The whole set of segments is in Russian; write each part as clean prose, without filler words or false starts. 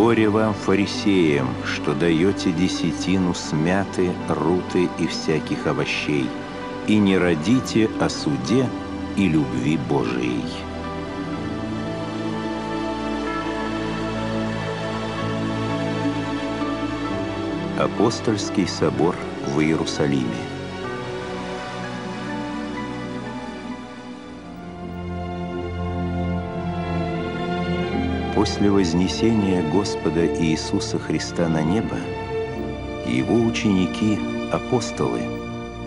«Горе вам, фарисеям, что даете десятину с мяты, руты и всяких овощей, и не родите о суде и любви Божией». Апостольский собор в Иерусалиме. После вознесения Господа Иисуса Христа на небо, Его ученики, апостолы,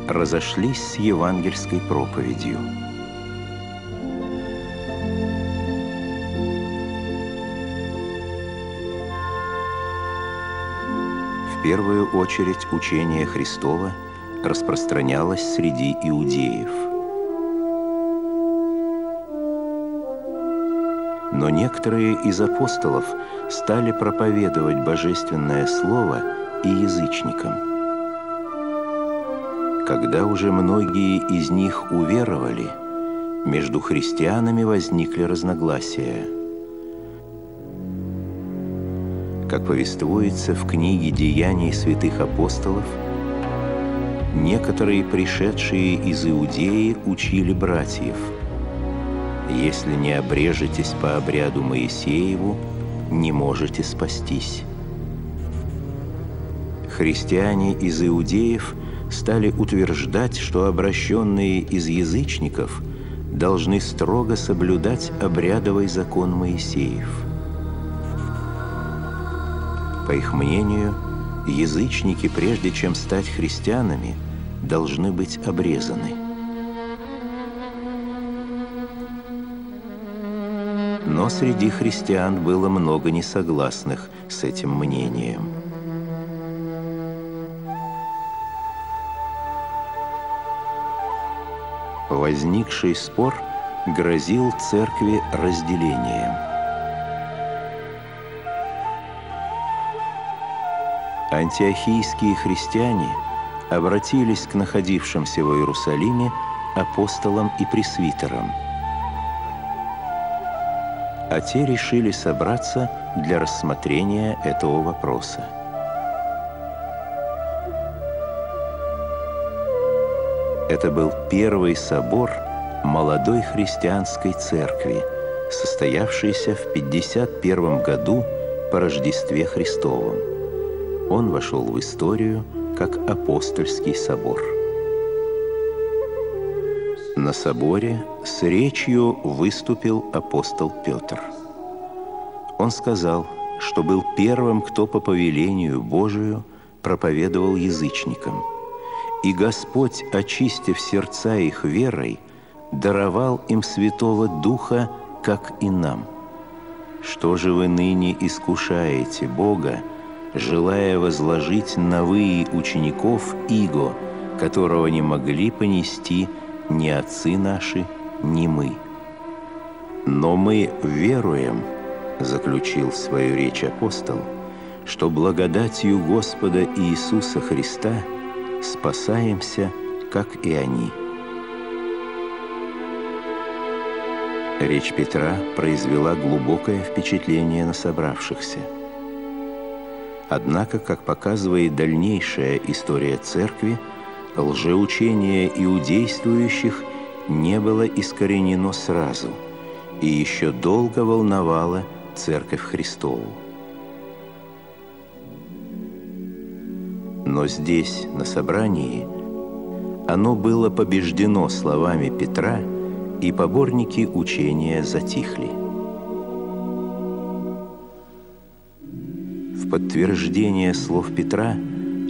разошлись с евангельской проповедью. В первую очередь учение Христово распространялось среди иудеев. Но некоторые из апостолов стали проповедовать божественное слово и язычникам. Когда уже многие из них уверовали, между христианами возникли разногласия. Как повествуется в книге «Деяний святых апостолов», некоторые пришедшие из Иудеи учили братьев: «Если не обрежетесь по обряду Моисееву, не можете спастись». Христиане из иудеев стали утверждать, что обращенные из язычников должны строго соблюдать обрядовый закон Моисеев. По их мнению, язычники, прежде чем стать христианами, должны быть обрезаны. Но среди христиан было много несогласных с этим мнением. Возникший спор грозил церкви разделением. Антиохийские христиане обратились к находившимся в Иерусалиме апостолам и пресвитерам, а те решили собраться для рассмотрения этого вопроса. Это был первый собор молодой христианской церкви, состоявшийся в 51 году по Рождестве Христовом. Он вошел в историю как апостольский собор. На соборе с речью выступил апостол Петр. Он сказал, что был первым, кто по повелению Божию проповедовал язычникам, и Господь, очистив сердца их верой, даровал им Святого Духа, как и нам. Что же вы ныне искушаете Бога, желая возложить на вы учеников иго, которого не могли понести ни отцы наши, ни мы? Но мы веруем, заключил свою речь апостол, что благодатью Господа Иисуса Христа спасаемся, как и они. Речь Петра произвела глубокое впечатление на собравшихся. Однако, как показывает дальнейшая история церкви, лжеучение иудействующих не было искоренено сразу и еще долго волновало Церковь Христову. Но здесь, на собрании, оно было побеждено словами Петра, и поборники учения затихли. В подтверждение слов Петра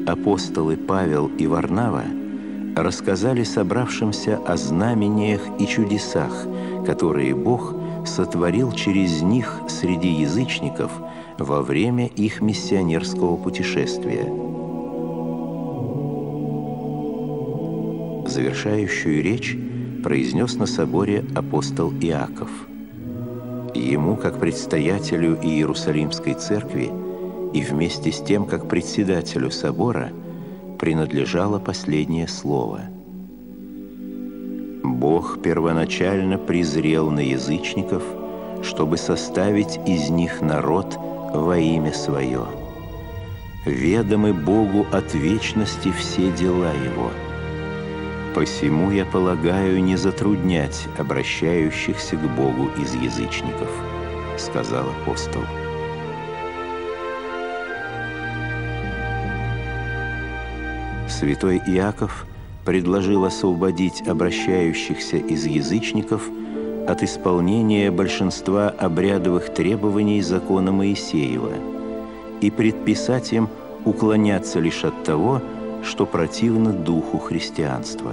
апостолы Павел и Варнава рассказали собравшимся о знамениях и чудесах, которые Бог сотворил через них среди язычников во время их миссионерского путешествия. Завершающую речь произнес на соборе апостол Иаков. Ему, как предстоятелю Иерусалимской церкви, и вместе с тем, как председателю собора, принадлежало последнее слово. Бог первоначально презрел на язычников, чтобы составить из них народ, во имя свое. Ведомы Богу от вечности все дела Его. Посему я полагаю не затруднять обращающихся к Богу из язычников, сказал апостол. Святой Иаков предложил освободить обращающихся из язычников от исполнения большинства обрядовых требований закона Моисеева и предписать им уклоняться лишь от того, что противно духу христианства.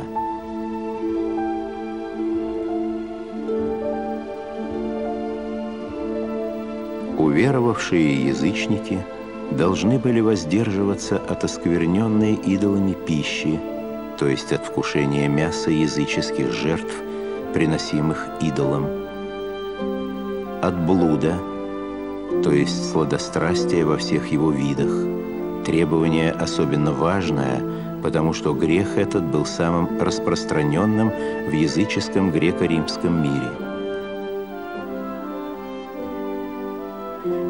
Уверовавшие язычники должны были воздерживаться от оскверненной идолами пищи, то есть от вкушения мяса языческих жертв, приносимых идолам, от блуда, то есть сладострастия во всех его видах, требование особенно важное, потому что грех этот был самым распространенным в языческом греко-римском мире.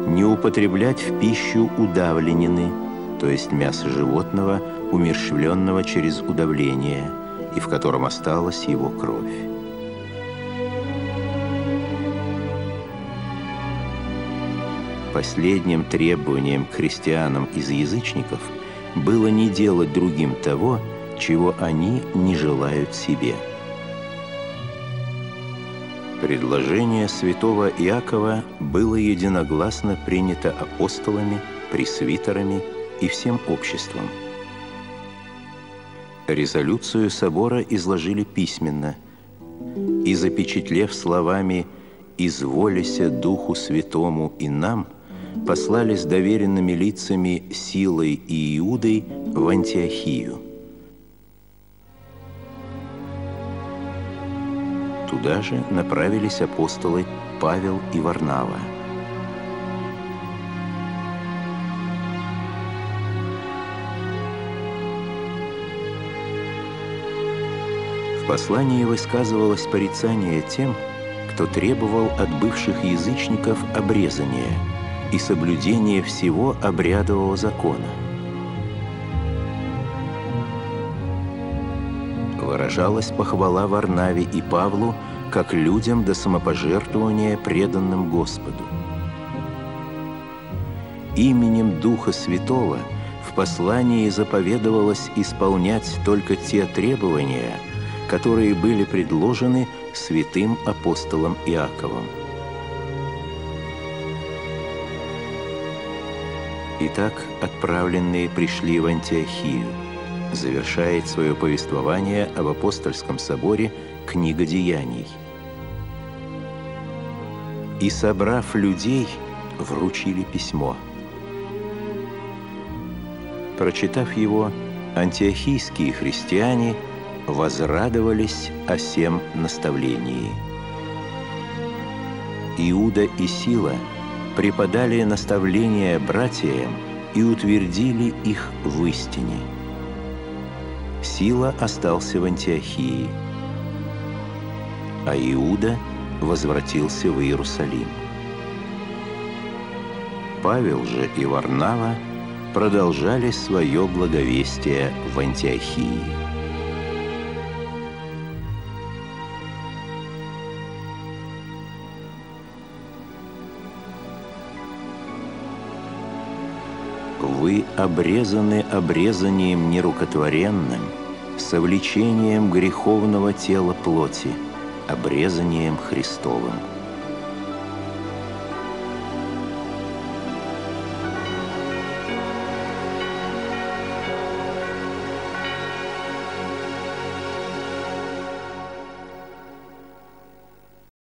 Не употреблять в пищу удавленины, то есть мясо животного, умерщвленного через удавление, и в котором осталась его кровь. Последним требованием к христианам из язычников было не делать другим того, чего они не желают себе. Предложение святого Иакова было единогласно принято апостолами, пресвитерами и всем обществом. Резолюцию собора изложили письменно и, запечатлев словами «Изволися Духу Святому и нам», послали с доверенными лицами Силой и Иудой в Антиохию. Туда же направились апостолы Павел и Варнава. В послании высказывалось порицание тем, кто требовал от бывших язычников обрезания и соблюдения всего обрядового закона. Выражалась похвала Варнаве и Павлу как людям до самопожертвования, преданным Господу. Именем Духа Святого в послании заповедовалось исполнять только те требования, которые были предложены святым апостолом Иаковом. Итак, отправленные пришли в Антиохию. Завершает свое повествование об апостольском соборе книга Деяний. «И, собрав людей, вручили письмо». Прочитав его, антиохийские христиане возрадовались о сем наставлении. Иуда и Сила преподали наставления братьям и утвердили их в истине. Сила остался в Антиохии, а Иуда возвратился в Иерусалим. Павел же и Варнава продолжали свое благовестие в Антиохии. Вы обрезаны обрезанием нерукотворенным, совлечением греховного тела плоти, обрезанием Христовым.